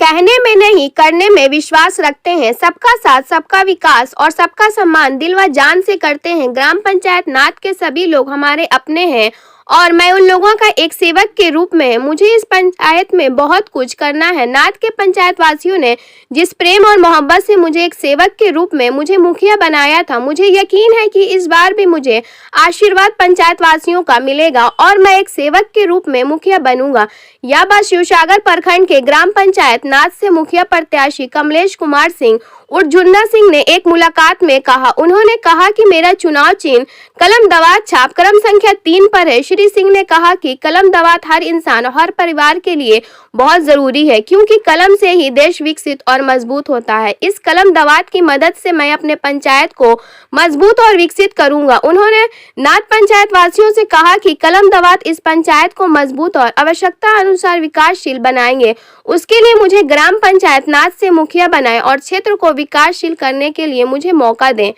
कहने में नहीं करने में विश्वास रखते हैं। सबका साथ, सबका विकास और सबका सम्मान दिल व जान से करते हैं। ग्राम पंचायत नाद के सभी लोग हमारे अपने हैं और मैं उन लोगों का एक सेवक के रूप में मुझे इस पंचायत में बहुत कुछ करना है। नाद के पंचायत वासियों ने जिस प्रेम और मोहब्बत से मुझे एक सेवक के रूप में मुझे मुखिया बनाया था, मुझे यकीन है कि इस बार भी मुझे आशीर्वाद पंचायत वासियों का मिलेगा और मैं एक सेवक के रूप में मुखिया बनूंगा। यह बात शिवसागर प्रखंड के ग्राम पंचायत नाद से मुखिया प्रत्याशी कमलेश कुमार सिंह उर्फ झुन्ना सिंह ने एक मुलाकात में कहा। उन्होंने कहा कि मेरा चुनाव चिन्ह कलम दवात छाप क्रम संख्या 3 पर है। श्री सिंह ने कहा कि कलम दवात हर इंसान और हर परिवार के लिए बहुत जरूरी है, क्योंकि कलम से ही देश विकसित और मजबूत होता है। इस कलम दवात की मदद से मैं अपने पंचायत को मजबूत और विकसित करूंगा। उन्होंने नाद पंचायत वासियों से कहा कि कलम दवात इस पंचायत को मजबूत और आवश्यकता अनुसार विकासशील बनाएंगे। उसके लिए मुझे ग्राम पंचायत नाद से मुखिया बनाएं और क्षेत्र को विकासशील करने के लिए मुझे मौका दें।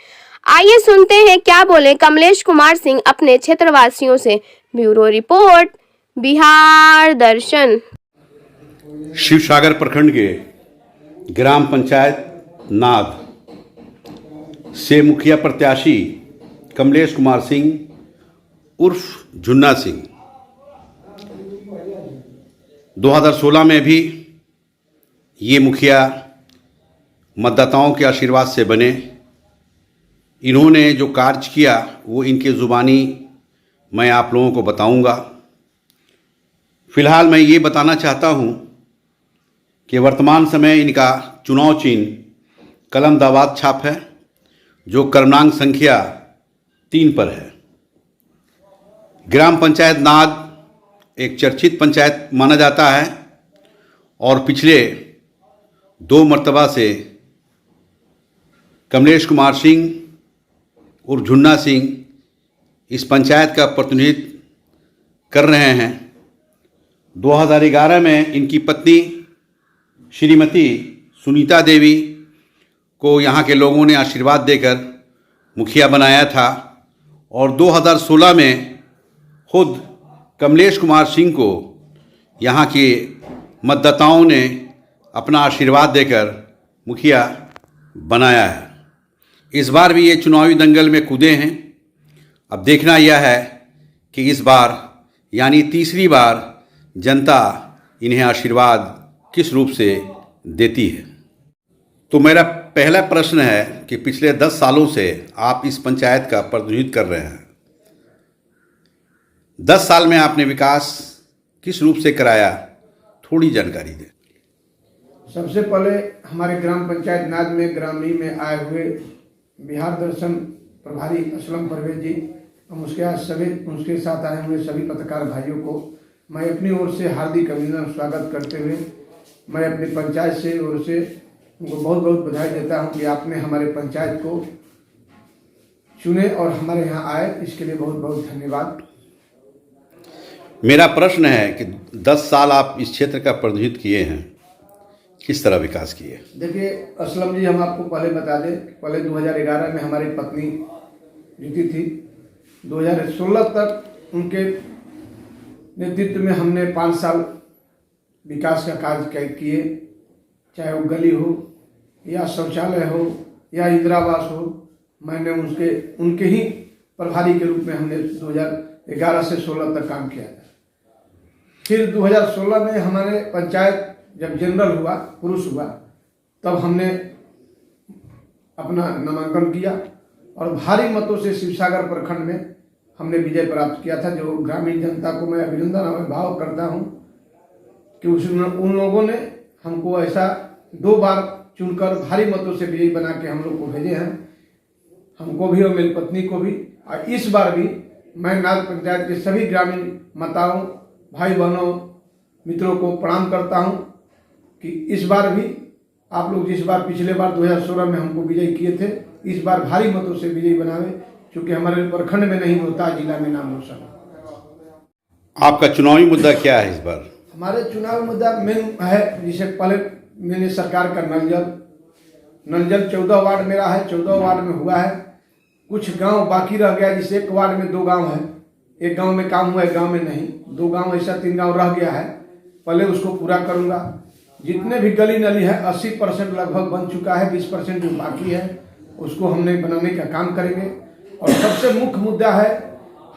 आइए सुनते हैं क्या बोले कमलेश कुमार सिंह अपने क्षेत्रवासियों से। ब्यूरो रिपोर्ट, बिहार दर्शन। शिवसागर प्रखंड के ग्राम पंचायत नाद से मुखिया प्रत्याशी कमलेश कुमार सिंह उर्फ झुन्ना सिंह 2016 में भी ये मुखिया मतदाताओं के आशीर्वाद से बने। इन्होंने जो कार्य किया वो इनके ज़ुबानी मैं आप लोगों को बताऊंगा। फ़िलहाल मैं ये बताना चाहता हूँ कि वर्तमान समय इनका चुनाव चिन्ह कलम दवात छाप है, जो क्रमांक संख्या 3 पर है। ग्राम पंचायत नाद एक चर्चित पंचायत माना जाता है और पिछले 2 मरतबा से कमलेश कुमार सिंह और झुन्ना सिंह इस पंचायत का प्रतिनिधित्व कर रहे हैं। 2011 में इनकी पत्नी श्रीमती सुनीता देवी को यहाँ के लोगों ने आशीर्वाद देकर मुखिया बनाया था और 2016 में खुद कमलेश कुमार सिंह को यहाँ के मतदाताओं ने अपना आशीर्वाद देकर मुखिया बनाया है। इस बार भी ये चुनावी दंगल में कूदे हैं। अब देखना यह है कि इस बार यानी तीसरी बार जनता इन्हें आशीर्वाद किस रूप से देती है। तो मेरा पहला प्रश्न है कि पिछले 10 सालों से आप इस पंचायत का प्रतिनिधित्व कर रहे हैं। 10 साल में आपने विकास किस रूप से कराया, थोड़ी जानकारी दें। सबसे पहले हमारे ग्राम पंचायत नाद में ग्रामीण में आए हुए बिहार दर्शन प्रभारी असलम परवेज जी, हम उसके साथ आए हुए सभी पत्रकार भाइयों को मैं अपनी ओर से हार्दिक अभिनंदन स्वागत करते हुए मैं अपनी पंचायत से ओर से उनको बहुत बहुत बधाई देता हूं कि आपने हमारे पंचायत को चुने और हमारे यहाँ आए, इसके लिए बहुत बहुत धन्यवाद। मेरा प्रश्न है कि 10 साल आप इस क्षेत्र का प्रतिनिधित्व किए हैं, किस तरह विकास किए? देखिए असलम जी, हम आपको पहले बता दें, पहले 2011 में हमारी पत्नी जीती थी। 2016 तक उनके नेतृत्व में हमने 5 साल विकास का कार्य किए, चाहे वो गली हो या शौचालय हो या इंदिरा आवास हो। मैंने उनके ही प्रभारी के रूप में हमने 2011 से 16 तक काम किया था। फिर 2016 में हमारे पंचायत जब जनरल हुआ, पुरुष हुआ, तब हमने अपना नामांकन किया और भारी मतों से शिवसागर प्रखंड में हमने विजय प्राप्त किया था। जो ग्रामीण जनता को मैं अभिनंदन और भाव करता हूं कि उन लोगों ने हमको ऐसा 2 बार चुनकर भारी मतों से विजयी बना के हम लोग को भेजे हैं, हमको भी और मेरी पत्नी को भी। और इस बार भी मैं नाद पंचायत के सभी ग्रामीण माताओं, भाई बहनों, मित्रों को प्रणाम करता हूं कि इस बार भी आप लोग जिस बार पिछले बार 2016 में हमको विजयी किए थे, इस बार भारी मतों से विजयी बनावे, क्योंकि हमारे प्रखंड में नहीं होता, जिला में नाम रोशन। आपका चुनावी मुद्दा क्या है इस बार? हमारे चुनाव मुद्दा मेन है, जिसे पहले मैंने सरकार का नल जल 14 वार्ड मेरा है, 14 वार्ड में हुआ है। कुछ गांव बाकी रह गया, जिसे एक वार्ड में 2 गांव है, एक गांव में काम हुआ, एक गांव में नहीं। 2 गांव ऐसा 3 गांव रह गया है, पहले उसको पूरा करूंगा। जितने भी गली नली है 80% लगभग बन चुका है, 20% जो बाकी है उसको हमने बनाने का काम करेंगे। और सबसे मुख्य मुद्दा है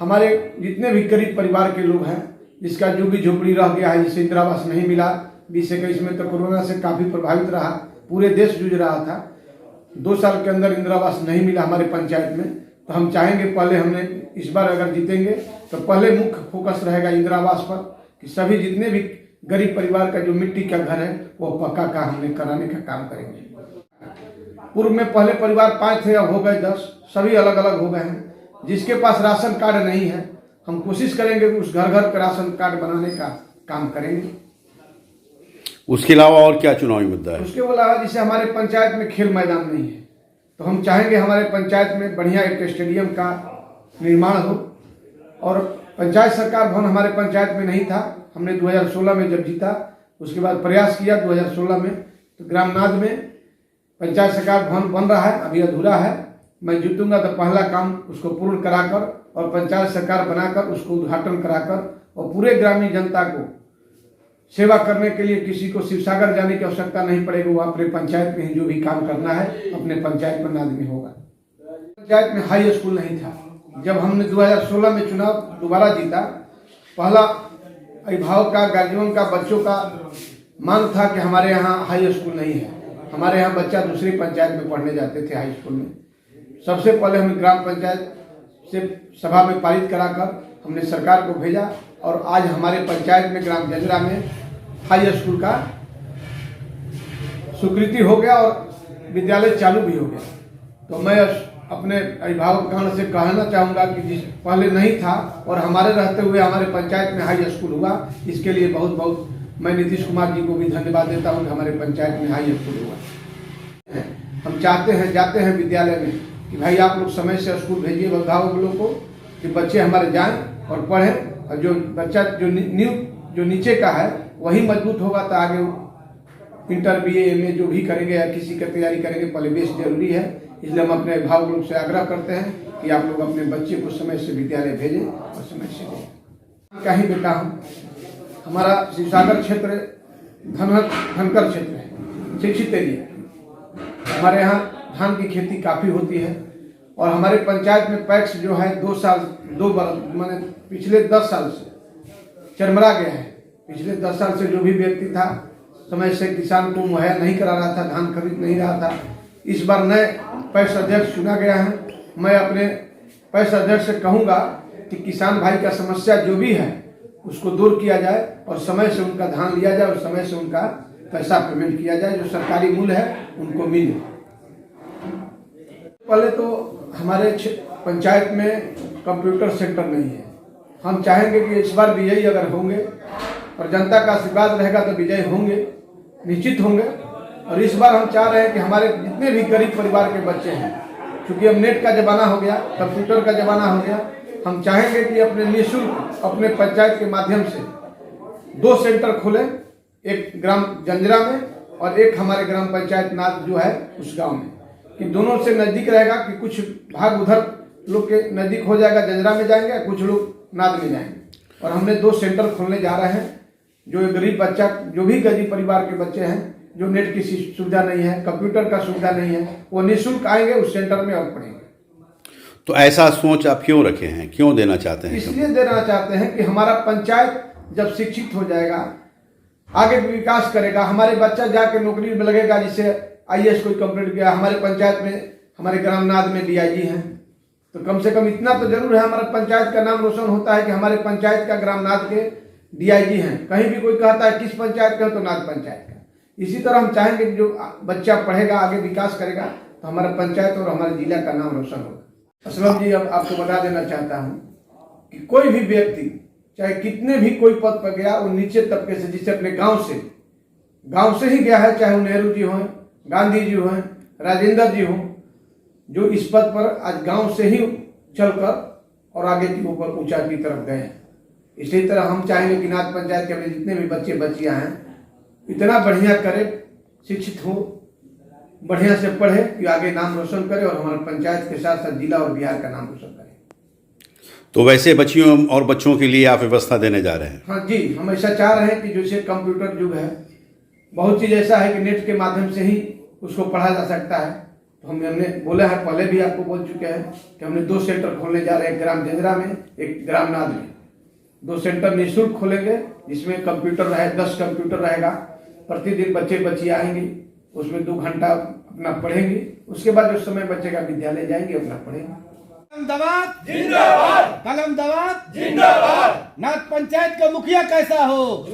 हमारे जितने भी गरीब परिवार के लोग हैं, जिसका जो भी झोपड़ी रह गया है, जिसे इंदिरा आवास नहीं मिला, 2021 में तो कोरोना से काफ़ी प्रभावित रहा, पूरे देश जूझ रहा था। 2 साल के अंदर इंदिरा आवास नहीं मिला हमारे पंचायत में, तो हम चाहेंगे पहले हमने इस बार अगर जीतेंगे तो पहले मुख्य फोकस रहेगा इंदिरा आवास पर, कि सभी जितने भी गरीब परिवार का जो मिट्टी का घर है वो पक्का का हमने कराने का काम करेंगे। पूर्व में पहले परिवार 5 थे, अब हो गए 10, सभी अलग अलग हो गए हैं। जिसके पास राशन कार्ड नहीं है, हम कोशिश करेंगे कि उस घर घर का राशन कार्ड बनाने का काम करेंगे। उसके अलावा और क्या चुनावी मुद्दा है? उसके अलावा जैसे हमारे पंचायत में खेल मैदान नहीं है, तो हम चाहेंगे हमारे पंचायत में बढ़िया एक स्टेडियम का निर्माण हो। और पंचायत सरकार भवन हमारे पंचायत में नहीं था, हमने 2016 में जब जीता उसके बाद प्रयास किया 2016 में, तो ग्रामनाद में पंचायत सरकार भवन बन रहा है, अभी अधूरा है। मैं जीतूंगा तो पहला काम उसको पूर्ण कराकर और पंचायत सरकार बनाकर उसको उद्घाटन कराकर और पूरे ग्रामीण जनता को सेवा करने के लिए किसी को शिवसागर जाने की आवश्यकता नहीं पड़ेगी। वो अपने पंचायत में ही जो भी काम करना है अपने पंचायत में नाद में होगा। पंचायत में हाई स्कूल नहीं था। जब हमने 2016 में चुनाव दोबारा जीता, पहला अभिभावक का, गार्जियन का, बच्चों का मांग था कि हमारे यहाँ हाई स्कूल नहीं है, हमारे यहाँ बच्चा दूसरी पंचायत में पढ़ने जाते थे हाई स्कूल में। सबसे पहले हमने ग्राम पंचायत से सभा में पारित कराकर हमने सरकार को भेजा और आज हमारे पंचायत में ग्राम जंजरा में हाई स्कूल का स्वीकृति हो गया और विद्यालय चालू भी हो गया। तो मैं अपने अभिभावकगण से कहना चाहूँगा कि जिस पहले नहीं था और हमारे रहते हुए हमारे पंचायत में हाई स्कूल हुआ, इसके लिए बहुत बहुत मैं नीतीश कुमार जी को भी धन्यवाद देता हूँ कि हमारे पंचायत में हाई स्कूल हुआ। हम चाहते हैं, जाते हैं विद्यालय में कि भाई आप लोग समय से स्कूल भेजिए अभिभावक लोगों को, कि बच्चे हमारे जाएं और पढ़ें, और जो बच्चा जो नीचे का है वही मजबूत होगा तो आगे इंटर BA MA जो भी करेंगे या किसी की तैयारी करेंगे, पहले बेस जरूरी है। इसलिए हम अपने अभिभावक लोग से आग्रह करते हैं कि आप लोग अपने बच्चे को समय से विद्यालय भेजें और समय से दें। कहीं बेटा हूँ, हमारा शिवसागर क्षेत्र धनकर क्षेत्र है, शिक्षित एरिया। हमारे यहाँ धान की खेती काफ़ी होती है और हमारे पंचायत में पैक्स जो है 2 वर्ष मैंने पिछले 10 साल से चरमरा गया है। पिछले 10 साल से जो भी व्यक्ति था समय से किसान को मुहैया नहीं करा रहा था, धान खरीद नहीं रहा था। इस बार नए पैक्स अध्यक्ष चुना गया है। मैं अपने पैक्स अध्यक्ष से कहूँगा कि किसान भाई का समस्या जो भी है उसको दूर किया जाए और समय से उनका धान लिया जाए और समय से उनका पैसा पेमेंट किया जाए, जो सरकारी मूल्य है उनको मिले। पहले तो हमारे पंचायत में कंप्यूटर सेंटर नहीं है। हम चाहेंगे कि इस बार विजयी अगर होंगे और जनता का आशीर्वाद रहेगा तो विजयी होंगे, निश्चित होंगे। और इस बार हम चाह रहे हैं कि हमारे जितने भी गरीब परिवार के बच्चे हैं, क्योंकि अब नेट का ज़माना हो गया, कंप्यूटर का ज़माना हो गया, हम चाहेंगे कि अपने निःशुल्क अपने पंचायत के माध्यम से 2 सेंटर खोलें, एक ग्राम जंजरा में और एक हमारे ग्राम पंचायत नाद जो है उस गांव में, कि दोनों से नज़दीक रहेगा कि कुछ भाग उधर लोग के नज़दीक हो जाएगा, जंजरा में जाएंगे, कुछ लोग नाद में जाएंगे। और हमने 2 सेंटर खोलने जा रहे हैं। जो गरीब बच्चा, जो भी गरीब परिवार के बच्चे हैं, जो नेट की सुविधा नहीं है, कंप्यूटर का सुविधा नहीं है, वो निःशुल्क आएंगे उस सेंटर में और पढ़ेंगे। तो ऐसा सोच आप क्यों रखे हैं, क्यों देना चाहते हैं? इसलिए देना चाहते हैं कि हमारा पंचायत जब शिक्षित हो जाएगा, आगे विकास करेगा, हमारे बच्चा जाके नौकरी में लगेगा। जिसे IAS कोई कंप्लीट किया, हमारे पंचायत में हमारे ग्रामनाद में DIG हैं, तो कम से कम इतना तो जरूर है हमारे पंचायत का नाम रोशन होता है कि हमारे पंचायत का ग्रामनाद के DIG हैं। कहीं भी कोई कहता है किस पंचायत का, तो नाद पंचायत का। इसी तरह हम चाहेंगे कि जो बच्चा पढ़ेगा, आगे विकास करेगा, तो हमारा पंचायत और हमारे जिला का नाम रोशन होगा। असलम जी, अब आपको बता देना चाहता हूँ कि कोई भी व्यक्ति चाहे कितने भी कोई पद पर गया, वो नीचे तबके से, जिससे अपने गांव से ही गया है, चाहे वो नेहरू जी हों, गांधी जी हों, राजेंद्र जी हों, जो इस पद पर आज गांव से ही चलकर और आगे की ऊपर ऊंचाई की तरफ गए हैं। इसी तरह हम चाहेंगे कि नाथ पंचायत के अपने जितने भी बच्चे बच्चियां हैं इतना बढ़िया करे, शिक्षित हो, बढ़िया से पढ़े कि आगे नाम रोशन करे और हमारे पंचायत के साथ साथ जिला और बिहार का नाम रोशन करे। तो वैसे बच्चियों और बच्चों के लिए आप व्यवस्था देने जा रहे हैं? हाँ जी, हम ऐसा चाह रहे हैं कि जैसे कंप्यूटर युग है, बहुत चीज़ ऐसा है कि नेट के माध्यम से ही उसको पढ़ा जा सकता है। तो हमने बोला है, पहले भी आपको बोल चुके हैं कि हमने 2 सेंटर खोलने जा रहे हैं, एक ग्राम जंजरा में, एक ग्राम नाद में। 2 सेंटर निःशुल्क खोलेंगे, जिसमें कंप्यूटर रहे, 10 कंप्यूटर रहेगा। प्रतिदिन बच्चे आएंगे, उसमें 2 घंटा अपना पढ़ेंगे। उसके बाद उस समय बच्चे का विद्यालय जाएंगे, अपना पढ़ेंगे। कलम दवात जिंदाबाद, कलम दवात जिंदाबाद। नाथ पंचायत का मुखिया कैसा हो,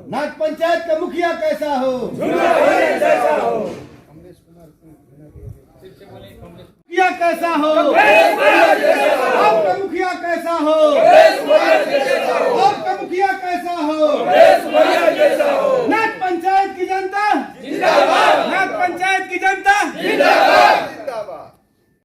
नाथ पंचायत का मुखिया कैसा हो, मुखिया कैसा हो, आपका मुखिया कैसा हो, आपका मुखिया कैसा हो, नाथ पंचायत की जनता जिंदाबाद, नाथ पंचायत की जनता जिंदाबाद।